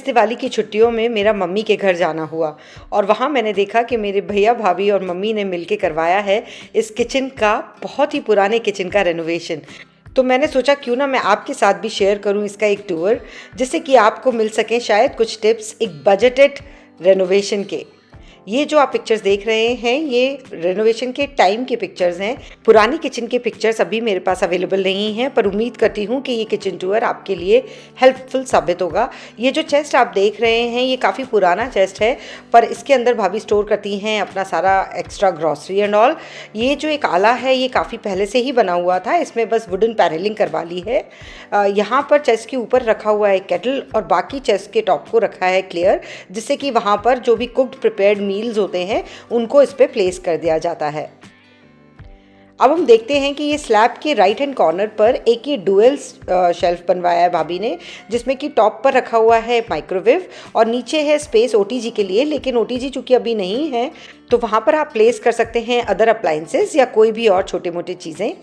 दिवाली की छुट्टियों में मेरा मम्मी के घर जाना हुआ और वहाँ मैंने देखा कि मेरे भैया भाभी और मम्मी ने मिलके करवाया है इस किचन का, बहुत ही पुराने किचन का रेनोवेशन। तो मैंने सोचा क्यों ना मैं आपके साथ भी शेयर करूं इसका एक टूर, जिससे कि आपको मिल सकें शायद कुछ टिप्स एक बजटेड रेनोवेशन के। ये जो आप पिक्चर्स देख रहे हैं ये रेनोवेशन के टाइम के पिक्चर्स हैं। पुरानी किचन के पिक्चर्स अभी मेरे पास अवेलेबल नहीं हैं, पर उम्मीद करती हूँ कि ये किचन टूर आपके लिए हेल्पफुल साबित होगा। ये जो चेस्ट आप देख रहे हैं ये काफ़ी पुराना चेस्ट है, पर इसके अंदर भाभी स्टोर करती हैं अपना सारा एक्स्ट्रा ग्रॉसरी एंड ऑल। ये जो एक आला है ये काफ़ी पहले से ही बना हुआ था, इसमें बस वुडन पैनलिंग करवा ली है। यहाँ पर चेस्ट के ऊपर रखा हुआ है केटल और बाकी चेस्ट के टॉप को रखा है क्लियर, जिससे कि वहाँ पर जो भी कुक्ड प्रिपेयर्ड मील्स होते हैं उनको इस पे प्लेस कर दिया जाता है। अब हम देखते हैं कि ये स्लैब के राइट हैंड कॉर्नर पर एक ये डुअल शेल्फ बनवाया है भाभी ने, जिसमें कि टॉप पर रखा हुआ है माइक्रोवेव और नीचे है स्पेस ओटीजी के लिए। लेकिन ओटीजी चूँकि अभी नहीं है तो वहाँ पर आप प्लेस कर सकते हैं अदर अप्लाइंसेस या कोई भी और छोटे मोटे चीज़ें।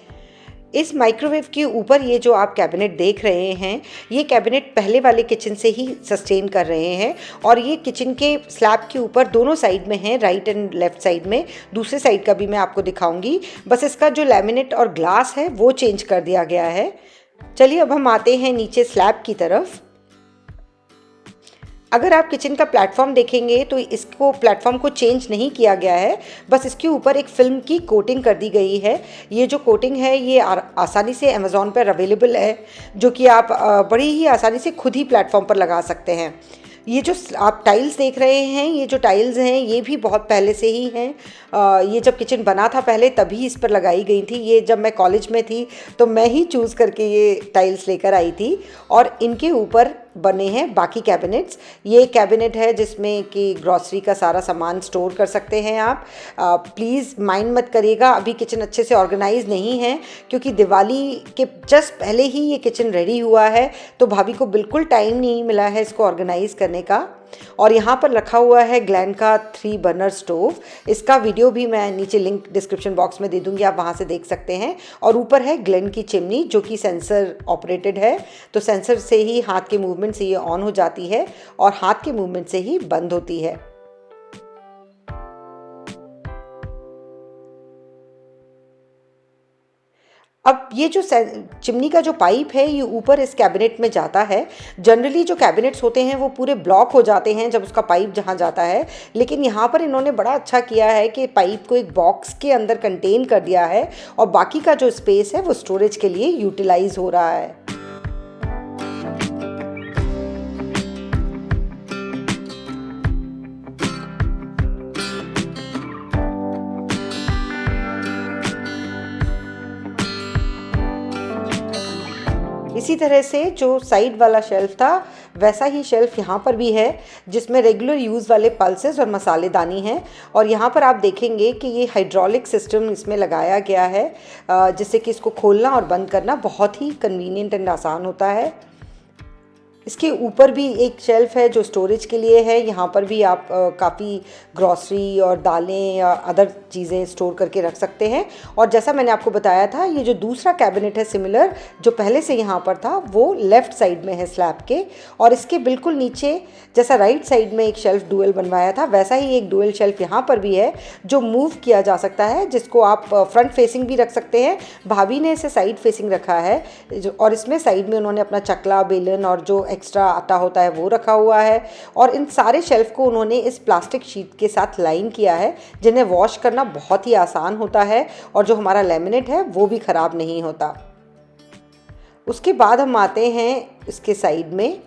इस माइक्रोवेव के ऊपर ये जो आप कैबिनेट देख रहे हैं ये कैबिनेट पहले वाले किचन से ही सस्टेन कर रहे हैं और ये किचन के स्लैब के ऊपर दोनों साइड में है, राइट एंड लेफ्ट साइड में। दूसरे साइड का भी मैं आपको दिखाऊंगी, बस इसका जो लैमिनेट और ग्लास है वो चेंज कर दिया गया है। चलिए अब हम आते हैं नीचे स्लैब की तरफ। अगर आप किचन का प्लेटफॉर्म देखेंगे तो इसको प्लेटफॉर्म को चेंज नहीं किया गया है, बस इसके ऊपर एक फिल्म की कोटिंग कर दी गई है। ये जो कोटिंग है ये आसानी से अमेज़ॉन पर अवेलेबल है, जो कि आप बड़ी ही आसानी से खुद ही प्लेटफॉर्म पर लगा सकते हैं। ये जो आप टाइल्स देख रहे हैं ये जो टाइल्स हैं ये भी बहुत पहले से ही हैं। ये जब किचन बना था पहले तभी इस पर लगाई गई थी। ये जब मैं कॉलेज में थी तो मैं ही चूज़ करके ये टाइल्स लेकर आई थी और इनके ऊपर बने हैं बाकी कैबिनेट्स। ये कैबिनेट है जिसमें कि ग्रॉसरी का सारा सामान स्टोर कर सकते हैं आप। प्लीज़ माइंड मत करिएगा, अभी किचन अच्छे से ऑर्गेनाइज नहीं है क्योंकि दिवाली के जस्ट पहले ही ये किचन रेडी हुआ है, तो भाभी को बिल्कुल टाइम नहीं मिला है इसको ऑर्गेनाइज करने का। और यहाँ पर रखा हुआ है ग्लैन का 3 बर्नर स्टोव। इसका वीडियो भी मैं नीचे लिंक डिस्क्रिप्शन बॉक्स में दे दूँगी, आप वहाँ से देख सकते हैं। और ऊपर है ग्लैन की चिमनी जो कि सेंसर ऑपरेटेड है, तो सेंसर से ही हाथ के मूवमेंट से ये ऑन हो जाती है और हाथ के मूवमेंट से ही बंद होती है। अब ये जो चिमनी का जो पाइप है ये ऊपर इस कैबिनेट में जाता है। जनरली जो कैबिनेट्स होते हैं वो पूरे ब्लॉक हो जाते हैं जब उसका पाइप जहाँ जाता है, लेकिन यहाँ पर इन्होंने बड़ा अच्छा किया है कि पाइप को एक बॉक्स के अंदर कंटेन कर दिया है और बाकी का जो स्पेस है वो स्टोरेज के लिए यूटिलाइज हो रहा है। इसी तरह से जो साइड वाला शेल्फ था वैसा ही शेल्फ यहाँ पर भी है, जिसमें रेगुलर यूज़ वाले पल्सेस और मसालेदानी हैं। और यहाँ पर आप देखेंगे कि ये हाइड्रोलिक सिस्टम इसमें लगाया गया है, जिससे कि इसको खोलना और बंद करना बहुत ही कन्वीनियंट एंड आसान होता है। इसके ऊपर भी एक शेल्फ है जो स्टोरेज के लिए है। यहाँ पर भी आप काफ़ी ग्रॉसरी और दालें या अदर चीज़ें स्टोर करके रख सकते हैं। और जैसा मैंने आपको बताया था ये जो दूसरा कैबिनेट है सिमिलर जो पहले से यहाँ पर था वो लेफ़्ट साइड में है स्लैब के, और इसके बिल्कुल नीचे जैसा राइट साइड में एक शेल्फ डुअल बनवाया था वैसा ही एक डुअल शेल्फ यहाँ पर भी है जो मूव किया जा सकता है, जिसको आप फ्रंट फेसिंग भी रख सकते हैं। भाभी ने इसे साइड फेसिंग रखा है और इसमें साइड में उन्होंने अपना चकला, बेलन और जो एक्स्ट्रा आटा होता है वो रखा हुआ है। और इन सारे शेल्फ को उन्होंने इस प्लास्टिक शीट के साथ लाइन किया है, जिन्हें वॉश करना बहुत ही आसान होता है और जो हमारा लैमिनेट है वो भी ख़राब नहीं होता। उसके बाद हम आते हैं इसके साइड में।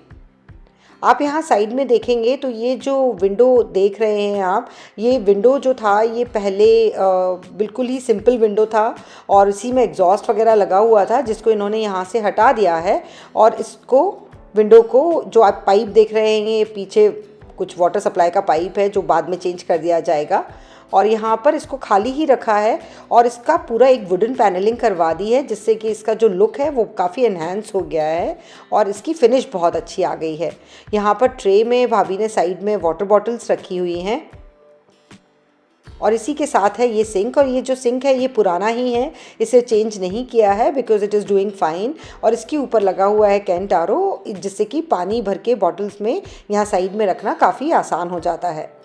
आप यहाँ साइड में देखेंगे तो ये जो विंडो देख रहे हैं आप, ये विंडो जो था ये पहले बिल्कुल ही सिंपल विंडो था और इसी में एग्जॉस्ट वगैरह लगा हुआ था, जिसको इन्होंने यहाँ से हटा दिया है। और इसको विंडो को जो आप पाइप देख रहे हैं ये पीछे कुछ वाटर सप्लाई का पाइप है जो बाद में चेंज कर दिया जाएगा, और यहाँ पर इसको खाली ही रखा है और इसका पूरा एक वुडन पैनलिंग करवा दी है, जिससे कि इसका जो लुक है वो काफ़ी एनहांस हो गया है और इसकी फिनिश बहुत अच्छी आ गई है। यहाँ पर ट्रे में भाभी ने साइड में वाटर बॉटल्स रखी हुई हैं। और इसी के साथ है ये सिंक, और ये जो सिंक है ये पुराना ही है, इसे चेंज नहीं किया है because it is doing fine. और इसके ऊपर लगा हुआ है कैंट आरो, जिससे कि पानी भर के बॉटल्स में यहाँ साइड में रखना काफ़ी आसान हो जाता है।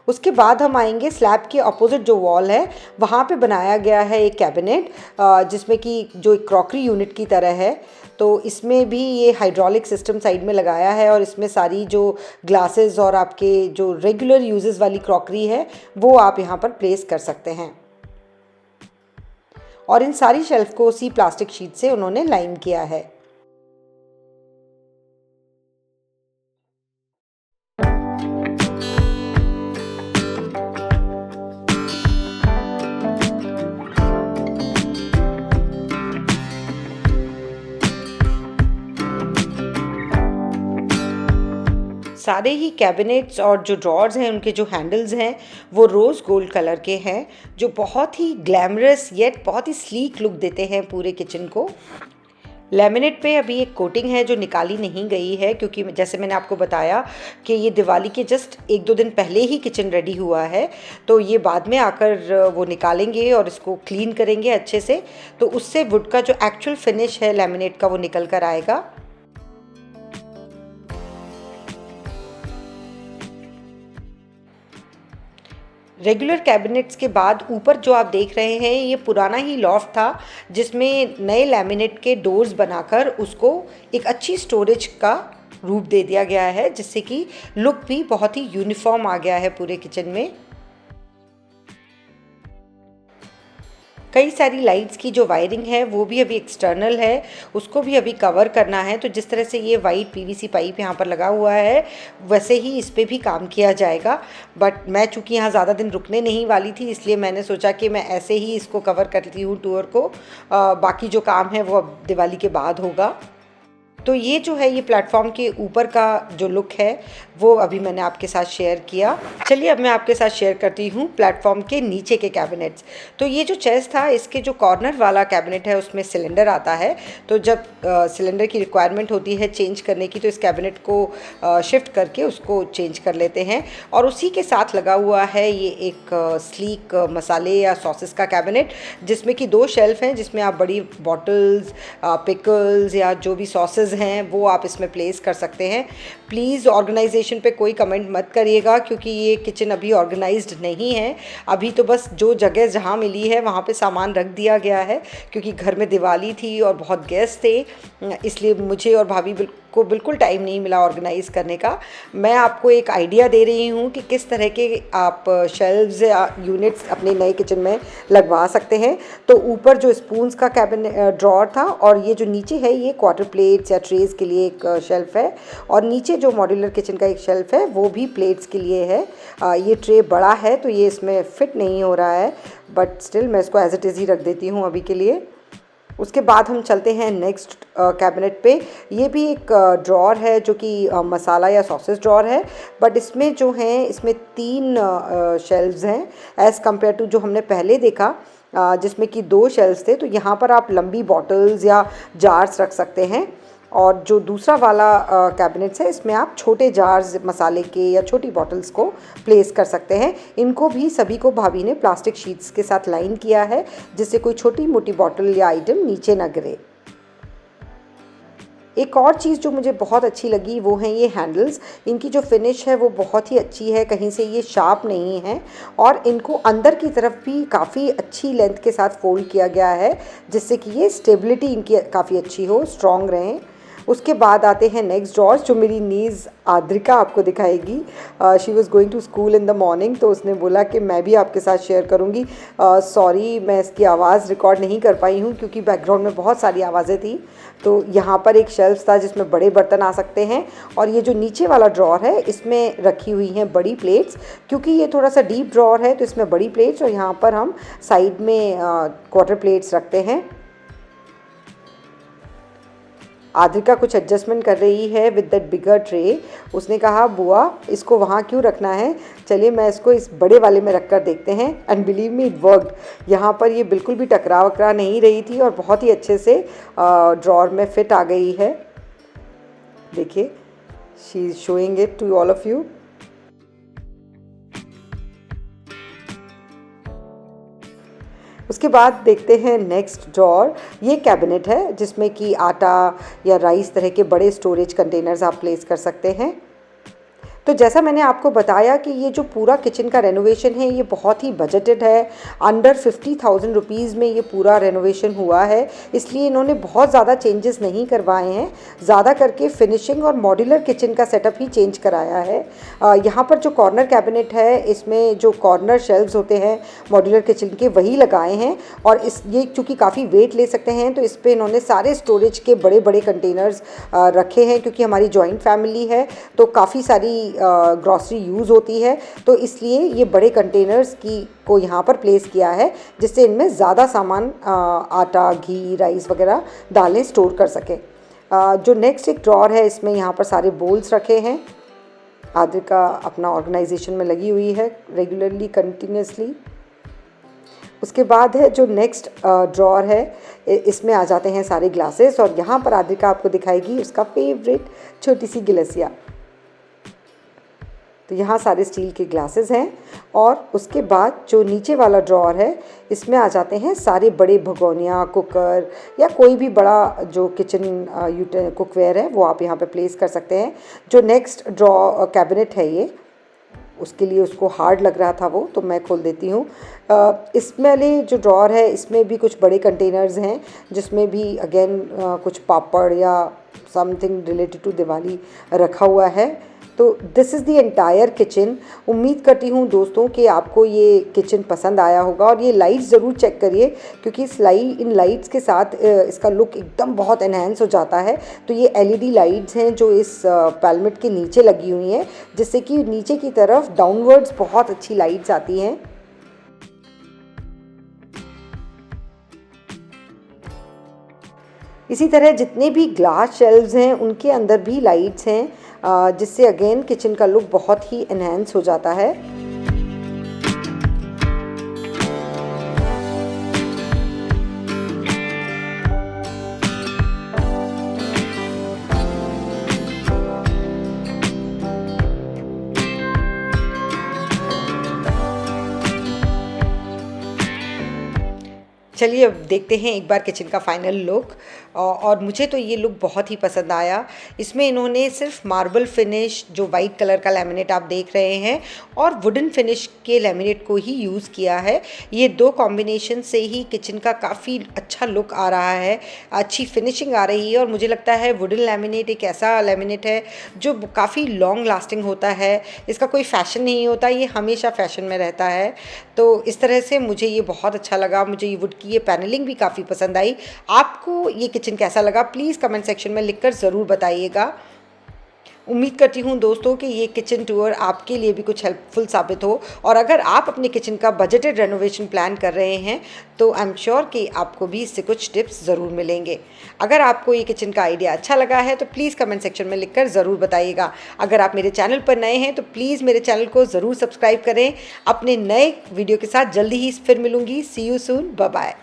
उसके बाद हम आएंगे स्लैब के अपोजिट जो वॉल है वहाँ पे बनाया गया है एक कैबिनेट, जिसमें कि जो एक क्रॉकरी यूनिट की तरह है। तो इसमें भी ये हाइड्रोलिक सिस्टम साइड में लगाया है, और इसमें सारी जो ग्लासेस और आपके जो रेगुलर यूजेस वाली क्रॉकरी है वो आप यहाँ पर प्लेस कर सकते हैं। और इन सारी शेल्फ को उसी प्लास्टिक शीट से उन्होंने लाइन किया है। सारे ही कैबिनेट्स और जो ड्रॉर्स हैं उनके जो हैंडल्स हैं वो रोज़ गोल्ड कलर के हैं, जो बहुत ही ग्लैमरस येट बहुत ही स्लीक लुक देते हैं पूरे किचन को। लैमिनेट पे अभी एक कोटिंग है जो निकाली नहीं गई है, क्योंकि जैसे मैंने आपको बताया कि ये दिवाली के जस्ट 1-2 दिन पहले ही किचन रेडी हुआ है, तो ये बाद में आकर वो निकालेंगे और इसको क्लीन करेंगे अच्छे से, तो उससे वुड का जो एक्चुअल फिनिश है लैमिनेट का वो निकल कर आएगा। रेगुलर कैबिनेट्स के बाद ऊपर जो आप देख रहे हैं ये पुराना ही लॉफ्ट था, जिसमें नए लैमिनेट के डोर्स बनाकर उसको एक अच्छी स्टोरेज का रूप दे दिया गया है, जिससे कि लुक भी बहुत ही यूनिफॉर्म आ गया है पूरे किचन में। कई सारी लाइट्स की जो वायरिंग है वो भी अभी एक्सटर्नल है, उसको भी अभी कवर करना है। तो जिस तरह से ये वाइट पीवीसी पाइप यहाँ पर लगा हुआ है वैसे ही इस पर भी काम किया जाएगा। बट मैं चूँकि यहाँ ज़्यादा दिन रुकने नहीं वाली थी, इसलिए मैंने सोचा कि मैं ऐसे ही इसको कवर करती हूँ टूर को। बाकी जो काम है वो अब दिवाली के बाद होगा। तो ये जो है ये प्लेटफॉर्म के ऊपर का जो लुक है वो अभी मैंने आपके साथ शेयर किया। चलिए अब मैं आपके साथ शेयर करती हूँ प्लेटफॉर्म के नीचे के कैबिनेट्स। तो ये जो चेस्ट था इसके जो कॉर्नर वाला कैबिनेट है उसमें सिलेंडर आता है, तो जब सिलेंडर की रिक्वायरमेंट होती है चेंज करने की तो इस कैबिनेट को शिफ्ट करके उसको चेंज कर लेते हैं। और उसी के साथ लगा हुआ है ये एक स्लीक मसाले या सॉसेस का कैबिनेट, जिसमें कि 2 शेल्फ हैं जिसमें आप बड़ी बॉटल्स, पिकल्स या जो भी सॉसेस हैं वो आप इसमें प्लेस कर सकते हैं। प्लीज़ ऑर्गेनाइजेशन पे कोई कमेंट मत करिएगा, क्योंकि ये किचन अभी ऑर्गेनाइज्ड नहीं है। अभी तो बस जो जगह जहाँ मिली है वहाँ पे सामान रख दिया गया है, क्योंकि घर में दिवाली थी और बहुत गेस्ट थे, इसलिए मुझे और भाभी को बिल्कुल टाइम नहीं मिला ऑर्गेनाइज़ करने का। मैं आपको एक आइडिया दे रही हूँ कि किस तरह के आप शेल्व्स या यूनिट्स अपने नए किचन में लगवा सकते हैं। तो ऊपर जो स्पून्स का ड्रॉर था, और ये जो नीचे है ये क्वार्टर प्लेट्स या ट्रेज़ के लिए एक शेल्फ़ है, और नीचे जो मॉड्यूलर किचन का एक शेल्फ़ है वो भी प्लेट्स के लिए है। ये ट्रे बड़ा है तो ये इसमें फ़िट नहीं हो रहा है, बट स्टिल मैं इसको एज इट इज़ ही रख देती हूँ अभी के लिए। उसके बाद हम चलते हैं नेक्स्ट कैबिनेट पे। ये भी एक ड्रॉर है जो कि मसाला या सॉसेस ड्रॉर है, बट इसमें जो है इसमें 3 शेल्व्स हैं एज़ कम्पेयर टू जो हमने पहले देखा जिसमें कि 2 शेल्व्स थे। तो यहाँ पर आप लंबी बॉटल्स या जार्स रख सकते हैं, और जो दूसरा वाला कैबिनेट्स है इसमें आप छोटे जार्स मसाले के या छोटी बॉटल्स को प्लेस कर सकते हैं। इनको भी सभी को भाभी ने प्लास्टिक शीट्स के साथ लाइन किया है, जिससे कोई छोटी मोटी बॉटल या आइटम नीचे ना गिरे। एक और चीज़ जो मुझे बहुत अच्छी लगी वो हैं ये हैंडल्स। इनकी जो फिनिश है वो बहुत ही अच्छी है, कहीं से ये शार्प नहीं है, और इनको अंदर की तरफ भी काफ़ी अच्छी लेंथ के साथ फोल्ड किया गया है, जिससे कि ये स्टेबिलिटी इनकी काफ़ी अच्छी हो, स्ट्रॉन्ग रहें। उसके बाद आते हैं नेक्स्ट ड्रॉर्स, जो मेरी नीज़ आद्रिका आपको दिखाएगी। She was going to school in the morning, तो उसने बोला कि मैं भी आपके साथ शेयर करूँगी। सॉरी मैं इसकी आवाज़ रिकॉर्ड नहीं कर पाई हूँ क्योंकि बैकग्राउंड में बहुत सारी आवाज़ें थी। तो यहाँ पर एक शेल्फ था जिसमें बड़े बर्तन आ सकते हैं, और ये जो नीचे वाला ड्रॉर है इसमें रखी हुई हैं बड़ी प्लेट्स, क्योंकि ये थोड़ा सा डीप ड्रॉर है तो इसमें बड़ी प्लेट्स, और यहाँ पर हम साइड में क्वार्टर प्लेट्स रखते हैं। आद्रिका कुछ एडजस्टमेंट कर रही है विद दैट बिगर ट्रे। उसने कहा बुआ इसको वहाँ क्यों रखना है, चलिए मैं इसको इस बड़े वाले में रख कर देखते हैं। And believe me it worked. यहाँ पर ये बिल्कुल भी टकरा वकरा नहीं रही थी और बहुत ही अच्छे से ड्रॉर में फिट आ गई है। देखिए she is showing it to all of you. उसके बाद देखते हैं नेक्स्ट ड्रॉर। ये कैबिनेट है जिसमें कि आटा या राइस तरह के बड़े स्टोरेज कंटेनर्स आप प्लेस कर सकते हैं। तो जैसा मैंने आपको बताया कि ये जो पूरा किचन का रेनोवेशन है ये बहुत ही बजटेड है। अंडर 50,000 रुपीज़ में ये पूरा रेनोवेशन हुआ है, इसलिए इन्होंने बहुत ज़्यादा चेंजेस नहीं करवाए हैं। ज़्यादा करके फिनिशिंग और मॉड्यूलर किचन का सेटअप ही चेंज कराया है। यहाँ पर जो कॉर्नर कैबिनेट है इसमें जो कॉर्नर शेल्व्स होते हैं मॉड्यूलर किचन के वही लगाए हैं, और ये चूँकि काफ़ी वेट ले सकते हैं तो इस पर इन्होंने सारे स्टोरेज के बड़े बड़े कंटेनर्स रखे हैं। क्योंकि हमारी जॉइंट फैमिली है तो काफ़ी सारी ग्रॉसरी यूज़ होती है, तो इसलिए ये बड़े कंटेनर्स को यहाँ पर प्लेस किया है जिससे इनमें ज़्यादा सामान आटा, घी, राइस वगैरह दालें स्टोर कर सकें। जो नेक्स्ट एक ड्रॉर है इसमें यहाँ पर सारे बोल्स रखे हैं। आद्रिका अपना ऑर्गेनाइजेशन में लगी हुई है रेगुलरली, कंटिन्यूसली। उसके बाद है जो नेक्स्ट ड्रॉर है, इसमें आ जाते हैं सारे ग्लासेस, और यहाँ पर आद्रिका आपको दिखाएगी उसका फेवरेट छोटी सी गिलसिया। तो यहाँ सारे स्टील के ग्लासेस हैं। और उसके बाद जो नीचे वाला ड्रॉर है इसमें आ जाते हैं सारे बड़े भगोनिया, कुकर या कोई भी बड़ा जो किचन कुकवेयर है वो आप यहाँ पे प्लेस कर सकते हैं। जो नेक्स्ट कैबिनेट है ये, उसके लिए उसको हार्ड लग रहा था वो, तो मैं खोल देती हूँ। इसमें वाले जो ड्रॉर है इसमें भी कुछ बड़े कंटेनर्स हैं जिसमें भी अगेन कुछ पापड़ या समथिंग रिलेटेड टू दिवाली रखा हुआ है। तो this is the entire kitchen. उम्मीद करती हूँ दोस्तों कि आपको ये किचन पसंद आया होगा, और ये लाइट्स ज़रूर चेक करिए क्योंकि इन लाइट्स के साथ इसका लुक एकदम बहुत एनहेंस हो जाता है। तो ये एलईडी लाइट्स हैं जो इस पैलमेट के नीचे लगी हुई हैं, जिससे कि नीचे की तरफ डाउनवर्ड्स बहुत अच्छी लाइट्स आती हैं। इसी तरह जितने भी ग्लास शेल्व्स हैं उनके अंदर भी लाइट्स हैं, जिससे अगेन किचन का लुक बहुत ही एनहेंस हो जाता है। चलिए अब देखते हैं एक बार किचन का फाइनल लुक, और मुझे तो ये लुक बहुत ही पसंद आया। इसमें इन्होंने सिर्फ मार्बल फिनिश, जो वाइट कलर का लैमिनेट आप देख रहे हैं, और वुडन फिनिश के लैमिनेट को ही यूज़ किया है। ये दो कॉम्बिनेशन से ही किचन का काफ़ी अच्छा लुक आ रहा है, अच्छी फिनिशिंग आ रही है। और मुझे लगता है वुडन लैमिनेट एक ऐसा लैमिनेट है जो काफ़ी लॉन्ग लास्टिंग होता है, इसका कोई फैशन नहीं होता, ये हमेशा फैशन में रहता है। तो इस तरह से मुझे ये बहुत अच्छा लगा। मुझे ये वुड की ये पैनलिंग भी काफ़ी पसंद आई। आपको ये किचन कैसा लगा प्लीज़ कमेंट सेक्शन में लिखकर ज़रूर बताइएगा। उम्मीद करती हूँ दोस्तों कि ये किचन टूर आपके लिए भी कुछ हेल्पफुल साबित हो, और अगर आप अपने किचन का बजटेड रेनोवेशन प्लान कर रहे हैं तो आई एम श्योर कि आपको भी इससे कुछ टिप्स ज़रूर मिलेंगे। अगर आपको ये किचन का आइडिया अच्छा लगा है तो प्लीज़ कमेंट सेक्शन में लिखकर ज़रूर बताइएगा। अगर आप मेरे चैनल पर नए हैं तो प्लीज़ मेरे चैनल को ज़रूर सब्सक्राइब करें। अपने नए वीडियो के साथ जल्दी ही फिर मिलूँगी। सी यू सून, बाय बाय।